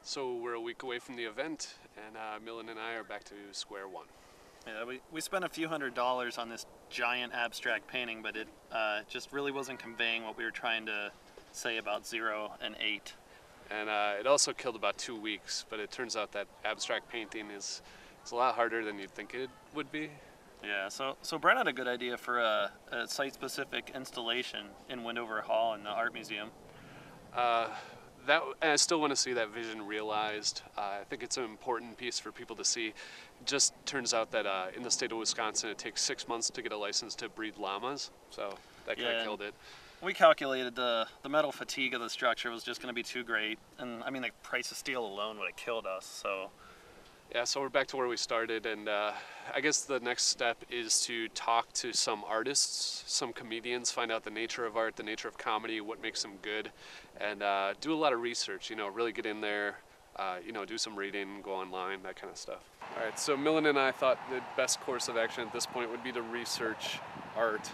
So we're a week away from the event, and Millen and I are back to square one. Yeah, we spent a few $100s on this giant abstract painting, but it just really wasn't conveying what we were trying to say about 0 and 8. And it also killed about 2 weeks, but it turns out that abstract painting is a lot harder than you'd think it would be. Yeah, so Brent had a good idea for a site-specific installation in Wendover Hall in the Art Museum. I still want to see that vision realized. I think it's an important piece for people to see. It just turns out that in the state of Wisconsin, it takes 6 months to get a license to breed llamas, so that kind of killed it. We calculated the metal fatigue of the structure was just going to be too great, and I mean the price of steel alone would have killed us. So yeah, so we're back to where we started, and I guess the next step is to talk to some artists, some comedians, find out the nature of art, the nature of comedy, what makes them good, and do a lot of research, really get in there, do some reading, go online, that kind of stuff. All right, so Millen and I thought the best course of action at this point would be to research art,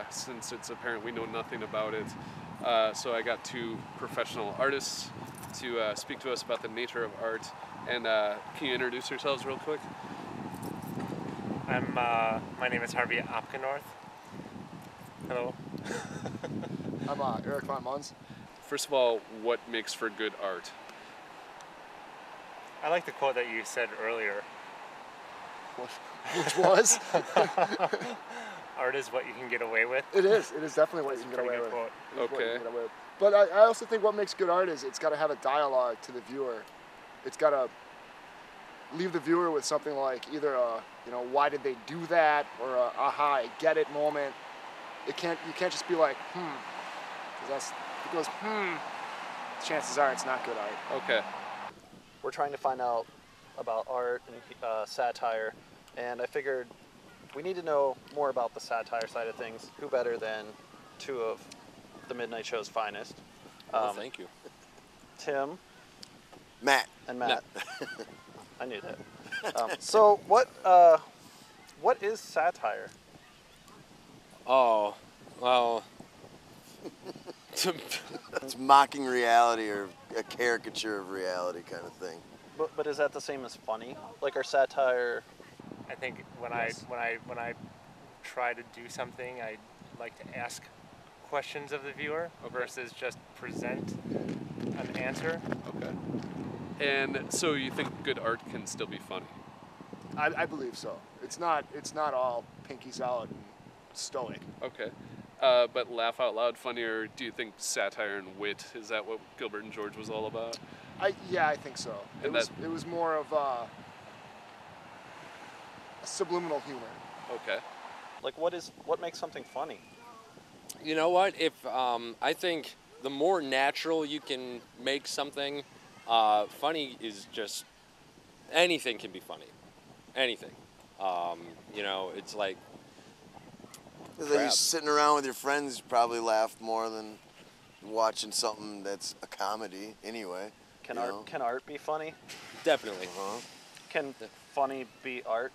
since it's apparent we know nothing about it. So I got 2 professional artists to speak to us about the nature of art. And can you introduce yourselves real quick? My name is Harvey Opkenorth. Hello. I'm Eric Von Munz. First of all, what makes for good art? I like the quote that you said earlier. Which was? Art is what you can get away with. It is. It is definitely what you can get away with. Okay. But I also think what makes good art is it's got to have a dialogue to the viewer. It's got to leave the viewer with something like either a, why did they do that, or a aha, I get it moment. You can't just be like, because if it goes, chances are it's not good art. Okay. we're trying to find out about art and satire, and I figured we need to know more about the satire side of things. Who better than 2 of the Midnight Show's finest? Well, thank you. Tim. Matt. And Matt. No. I knew that. So what is satire? Oh, well, it's mocking reality or a caricature of reality kind of thing. But is that the same as funny? Like our satire? I think when I try to do something, I like to ask questions of the viewer versus just present an answer. Okay. And so you think good art can still be funny? I believe so. It's not all pinkies out and stoic. Okay. But laugh out loud funny, or do you think satire and wit, is that what Gilbert and George was all about? Yeah, I think so. It was more of a subliminal humor. Okay. Like what makes something funny? You know what? If I think the more natural you can make something, funny is just anything can be funny. Anything. It's like crap. Sitting around with your friends, you probably laugh more than watching something that's a comedy anyway. Can art be funny? Definitely. Can funny be art?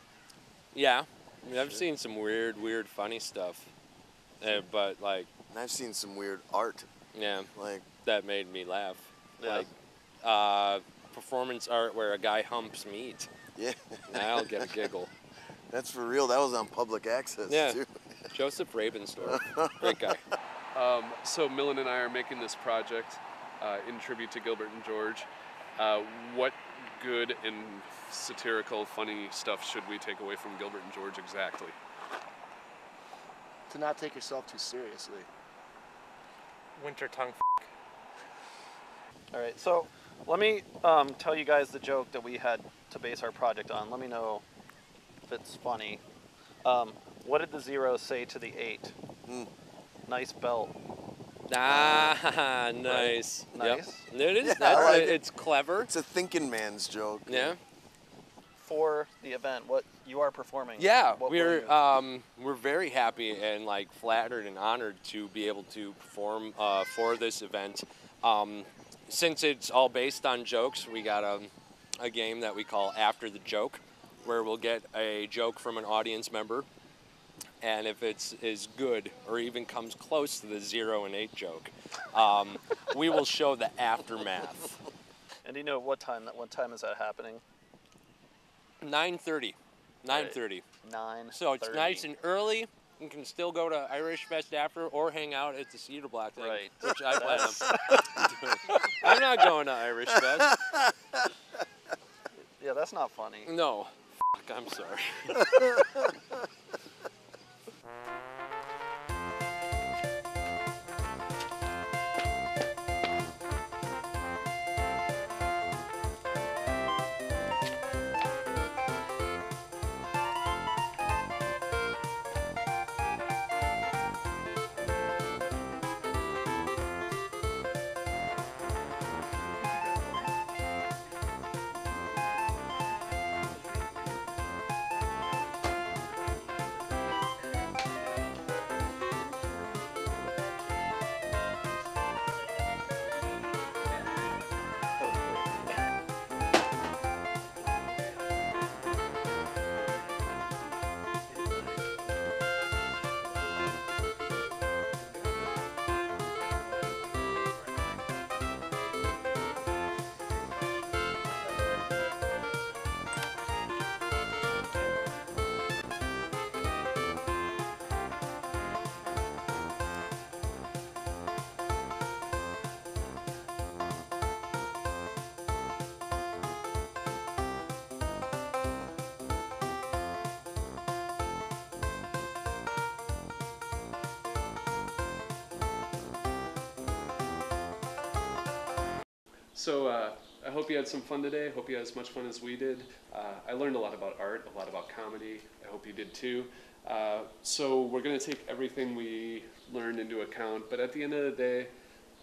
Yeah. I mean, I've seen some weird, funny stuff. But like, and I've seen some weird art. Yeah. Like that made me laugh. Yeah. Like performance art where a guy humps meat. Yeah. I'll get a giggle. That's for real. That was on public access too. Joseph Ravensdorf. Great guy. So Millen and I are making this project in tribute to Gilbert and George. What good and satirical, funny stuff should we take away from Gilbert and George exactly? To not take yourself too seriously. Winter tongue. All right, so let me tell you guys the joke that we had to base our project on. Let me know if it's funny. What did the 0 say to the 8? Nice belt. Ah, nice. Right? Nice. Yep. It is. Yeah, it's clever. It's a thinking man's joke. Yeah. For the event, what you are performing? Yeah, we're very happy and like flattered and honored to be able to perform for this event. Since it's all based on jokes, we got a game that we call After the Joke, where we'll get a joke from an audience member, and if it's is good or even comes close to the 0 and 8 joke, we will show the aftermath. And do you know what time is that happening? 9:30. 9:30. 9:30. So it's nice and early. You can still go to Irish Fest after or hang out at the Cedar Block thing, Right. which I plan on doing. I'm not going to Irish Fest. Yeah, that's not funny. No. Fuck, I'm sorry. So I hope you had some fun today. I hope you had as much fun as we did. I learned a lot about art, a lot about comedy. I hope you did too. So we're going to take everything we learned into account. But at the end of the day,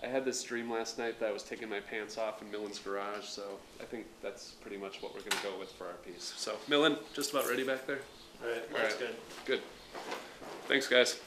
I had this dream last night that I was taking my pants off in Millen's garage. So I think that's pretty much what we're going to go with for our piece. So Millen, just about ready back there? All right, that's good. Good. Thanks, guys.